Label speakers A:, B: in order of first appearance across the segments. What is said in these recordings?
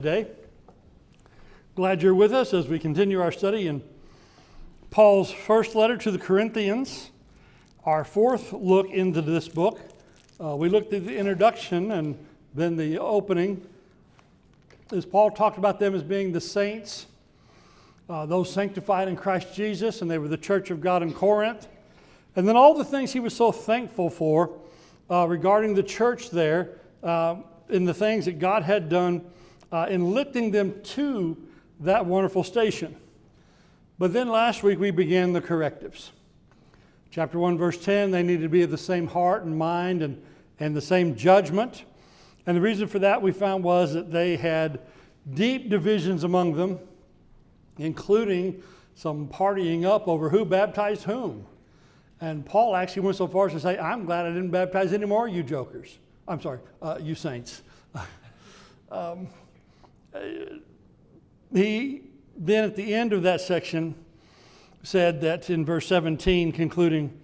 A: Today. Glad you're with us as we continue our study in Paul's first letter to the Corinthians, our fourth look into this book. We looked at the introduction and then the opening, as Paul talked about them as being the saints, those sanctified in Christ Jesus, and they were the church of God in Corinth. And then all the things he was so thankful for regarding the church there, in the things that God had done in lifting them to that wonderful station. But then last week we began the correctives. Chapter 1, verse 10, they needed to be of the same heart and mind and the same judgment. And the reason for that we found was that they had deep divisions among them, including some partying up over who baptized whom. And Paul actually went so far as to say, I'm glad I didn't baptize any more of you jokers. I'm sorry, you saints. He then at the end of that section said that in verse 17, concluding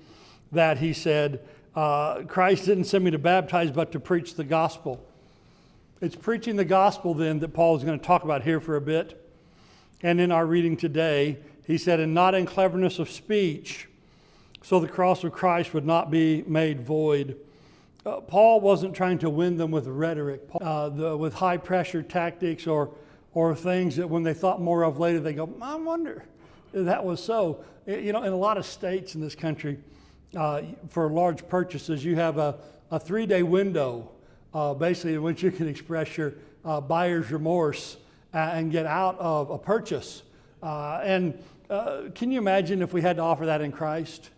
A: that, he said, Christ didn't send me to baptize but to preach the gospel. It's preaching the gospel then that Paul is going to talk about here for a bit. And in our reading today, he said, and not in cleverness of speech, so the cross of Christ would not be made void. Paul wasn't trying to win them with rhetoric, with high-pressure tactics or things that when they thought more of later, they go, I wonder if that was so. You know, in a lot of states in this country, for large purchases, you have a 3-day window, basically, in which you can express your buyer's remorse and get out of a purchase. And can you imagine if we had to offer that in Christ?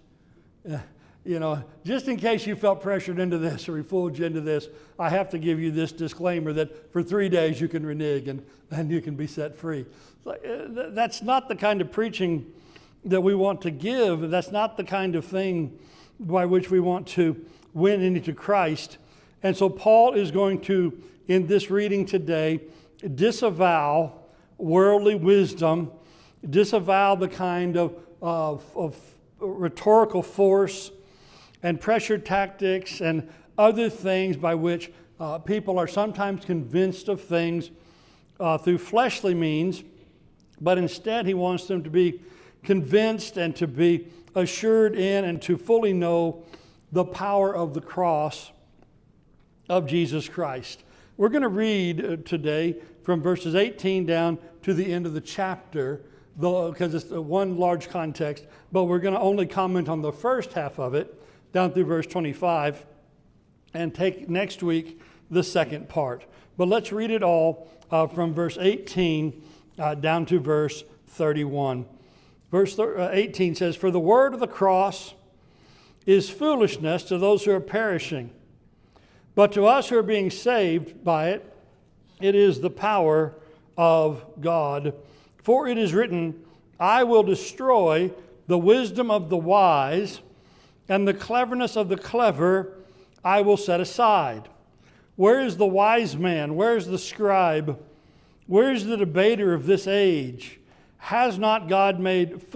A: You know, just in case you felt pressured into this or we fooled you into this, I have to give you this disclaimer that for 3 days you can renege and then you can be set free. That's not the kind of preaching that we want to give. That's not the kind of thing by which we want to win into Christ. And so Paul is going to, in this reading today, disavow worldly wisdom, disavow the kind of rhetorical force and pressure tactics and other things by which people are sometimes convinced of things through fleshly means, but instead he wants them to be convinced and to be assured in and to fully know the power of the cross of Jesus Christ. We're going to read today from verses 18 down to the end of the chapter, because it's one large context, but we're going to only comment on the first half of it, down through verse 25, and take next week the second part. But let's read it all from verse 18 down to verse 31. Verse 18 says, For the word of the cross is foolishness to those who are perishing, but to us who are being saved by it, it is the power of God. For it is written, I will destroy the wisdom of the wise, and the cleverness of the clever I will set aside. Where is the wise man? Where is the scribe? Where is the debater of this age? Has not God made